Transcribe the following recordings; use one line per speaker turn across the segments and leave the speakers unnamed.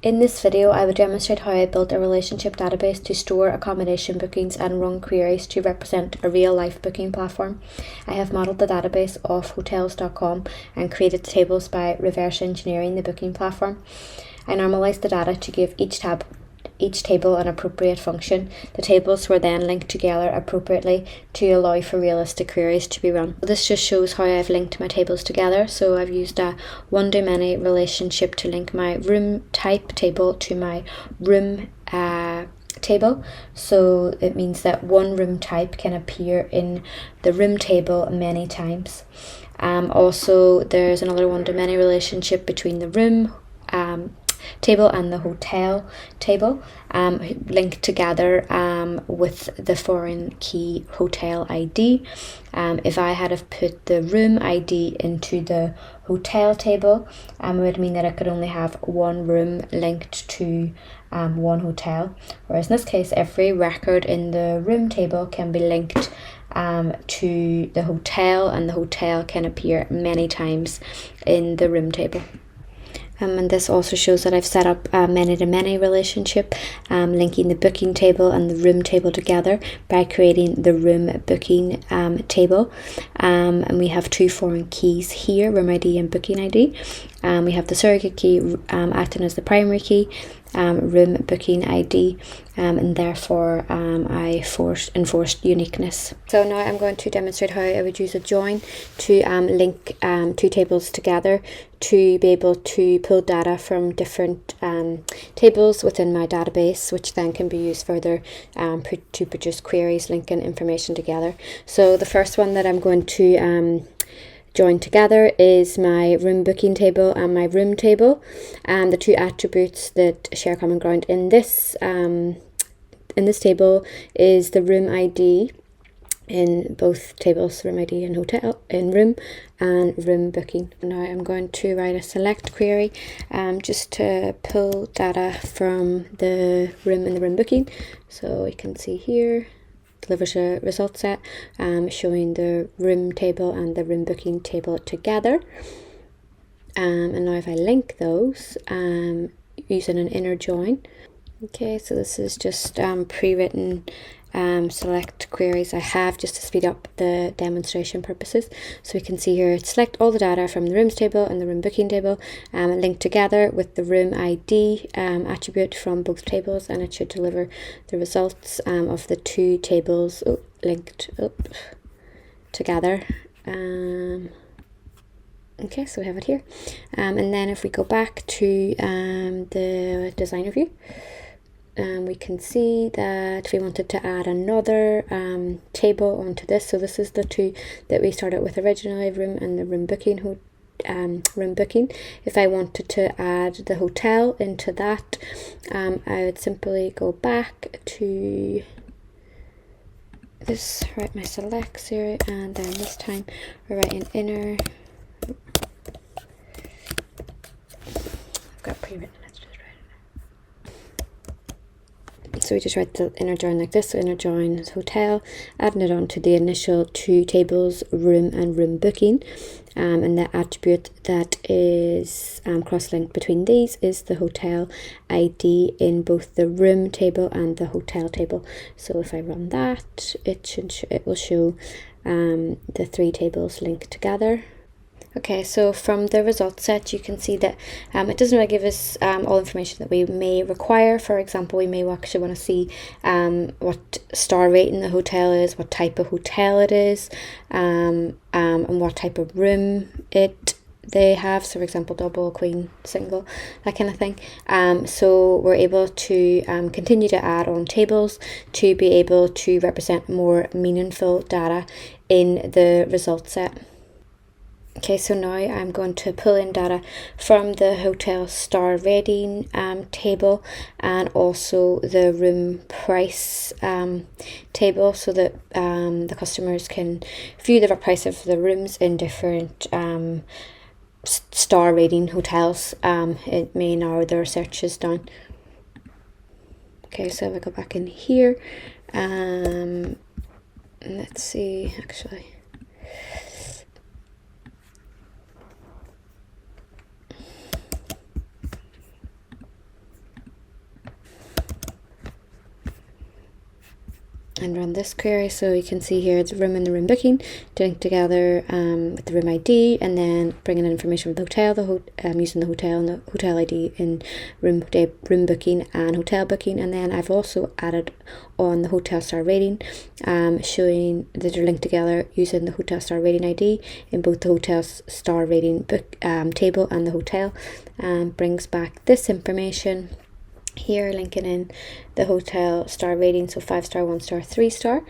In this video, I will demonstrate how I built a relationship database to store accommodation bookings and run queries to represent a real-life booking platform. I have modeled the database off Hotels.com and created tables by reverse engineering the booking platform. I normalized the data to give each table an appropriate function. The tables were then linked together appropriately to allow for realistic queries to be run. This just shows how I've linked my tables together. So I've used a one-to-many relationship to link my room type table to my room table. So it means that one room type can appear in the room table many times. Also, there's another one-to-many relationship between the room table and the hotel table, linked together with the foreign key hotel ID. If I had have put the room ID into the hotel table, it would mean that I could only have one room linked to one hotel, whereas in this case every record in the room table can be linked to the hotel, and the hotel can appear many times in the room table. And this also shows that I've set up a many-to-many relationship, linking the booking table and the room table together by creating the room booking table. And we have two foreign keys here, room ID and booking ID. We have the surrogate key acting as the primary key, room booking ID, and therefore I enforced uniqueness. So now I'm going to demonstrate how I would use a join to link two tables together to be able to pull data from different tables within my database, which then can be used further to produce queries linking information together. So the first one that I'm going to join together is my room booking table and my room table, and the two attributes that share common ground in this table is the room ID in both tables, room ID in hotel, in room, and room booking. Now I'm going to write a select query just to pull data from the room and the room booking. So we can see here, delivers a result set showing the room table and the room booking table together. And now if I link those using an inner join. Okay, so this is just pre-written select queries I have just to speed up the demonstration purposes. So we can see here, select all the data from the rooms table and the room booking table, linked together with the room ID attribute from both tables, and it should deliver the results of the two tables linked together. Okay, so we have it here. And then if we go back to the designer view, we can see that we wanted to add another table onto this. So this is the two that we started with originally, room and the room booking. Room booking. If I wanted to add the hotel into that, I would simply go back to this, write my selects here, and then this time we're writing inner. I've got pre-written. So we just write the inner join like this. So inner join is hotel, adding it on to the initial two tables, room and room booking. And the attribute that is cross-linked between these is the hotel ID in both the room table and the hotel table. So if I run that, it will show the three tables linked together. Okay, so from the result set, you can see that it doesn't really give us all information that we may require. For example, we may actually want to see what star rating the hotel is, what type of hotel it is, and what type of room they have. So for example, double, queen, single, that kind of thing. So we're able to continue to add on tables to be able to represent more meaningful data in the result set. Okay, so now I'm going to pull in data from the hotel star rating table and also the room price table, so that the customers can view the price of the rooms in different star rating hotels. It may narrow their searches down. Okay, so if I go back in here, let's see, actually. and run this query. So you can see here it's room and the room booking, doing together with the room ID, and then bringing in information from the hotel, using the hotel and the hotel ID in room booking and hotel booking. And then I've also added on the hotel star rating, showing that they're linked together using the hotel star rating ID in both the hotel star rating book table and the hotel, and brings back this information here, linking in the hotel star rating, so 5 star, 1 star, 3 star.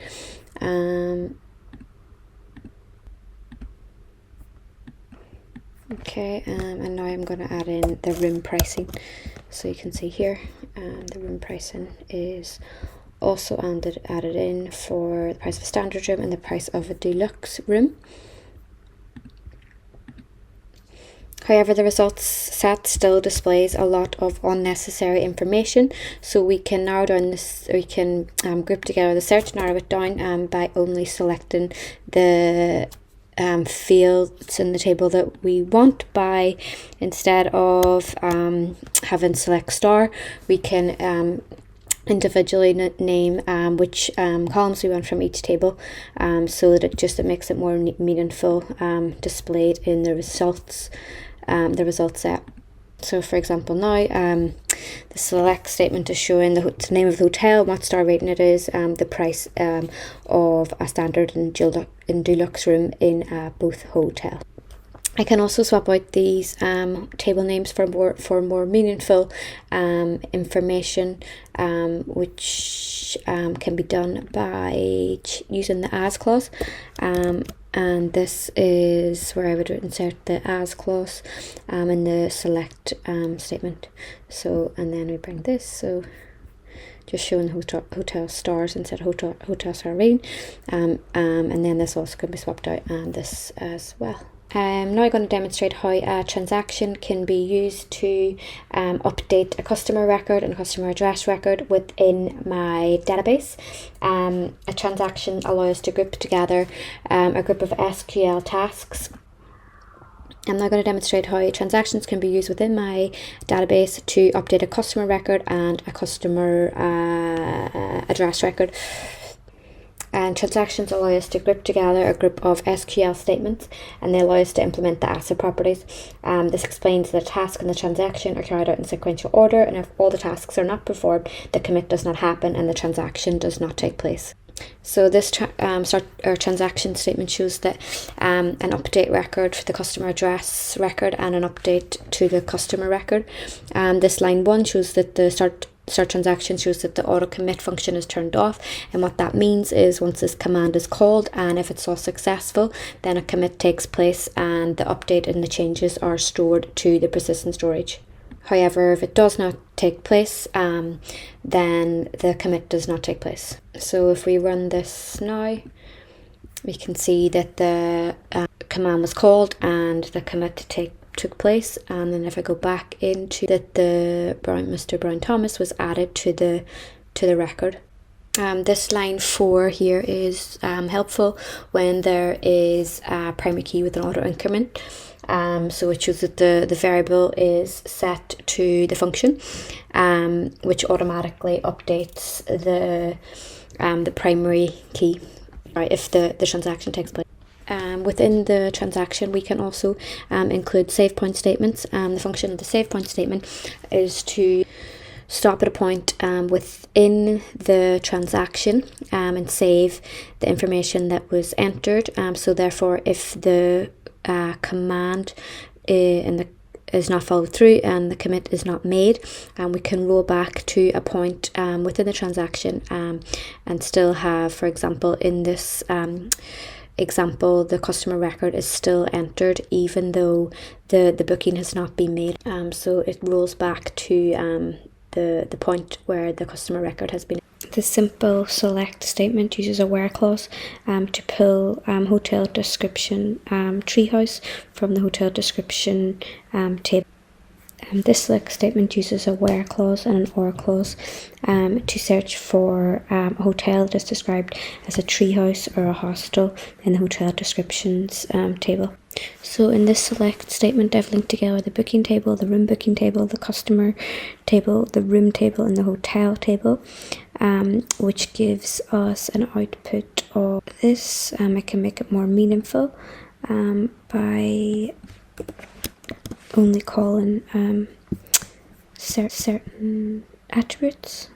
Okay, and now I'm going to add in the room pricing. So you can see here, the room pricing is also added in for the price of a standard room and the price of a deluxe room. However, the results set still displays a lot of unnecessary information, so we can narrow down this, we can group together the search, narrow it down by only selecting the fields in the table that we want. By, instead of having select star, we can individually name which columns we want from each table, so that it makes it more meaningful displayed in the results set. So for example now, the select statement is showing the name of the hotel, what star rating it is, the price of a standard and deluxe room in both hotels. I can also swap out these table names for more meaningful information, which can be done by using the as clause. And this is where I would insert the as clause in the select statement. So, and then we bring this, so just showing hotel stars instead of hotel star rating, and then this also can be swapped out, and this as well. I'm now going to demonstrate how a transaction can be used to update a customer record and a customer address record within my database. A transaction allows us to group together a group of SQL tasks. I'm now going to demonstrate how transactions can be used within my database to update a customer record and a customer address record. And transactions allow us to group together a group of SQL statements, and they allow us to implement the ACID properties. This explains that the task and the transaction are carried out in sequential order, and if all the tasks are not performed, the commit does not happen and the transaction does not take place. So this transaction statement shows that an update record for the customer address record and an update to the customer record. This line 1 shows that the start transaction shows that the auto commit function is turned off, and what that means is once this command is called and if it's all successful, then a commit takes place and the update and the changes are stored to the persistent storage. However, if it does not take place, then the commit does not take place. So if we run this now, we can see that the command was called and the commit took place. And then if I go back into that, the Mr. Brown Thomas was added to the record. This line 4 here is helpful when there is a primary key with an auto increment. So it shows that the variable is set to the function, which automatically updates the primary key, right, if the transaction takes place. Within the transaction, we can also include save point statements. The function of the save point statement is to stop at a point within the transaction and save the information that was entered. So therefore, if the command is not followed through and the commit is not made, we can roll back to a point within the transaction and still have, for example, in this example, the customer record is still entered even though the booking has not been made. So it rolls back to the point where the customer record has been. The simple select statement uses a where clause to pull hotel description treehouse from the hotel description table. This select statement uses a where clause and an or clause to search for a hotel that is described as a treehouse or a hostel in the hotel descriptions table. So in this select statement, I've linked together the booking table, the room booking table, the customer table, the room table, and the hotel table, which gives us an output of this. I can make it more meaningful by only calling certain attributes.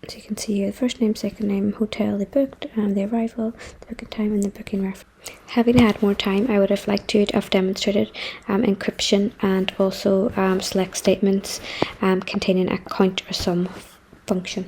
So you can see here the first name, second name, hotel they booked, the arrival, the booking time, and the booking reference. Having had more time, I would have liked to have demonstrated encryption and also select statements containing a count or sum function.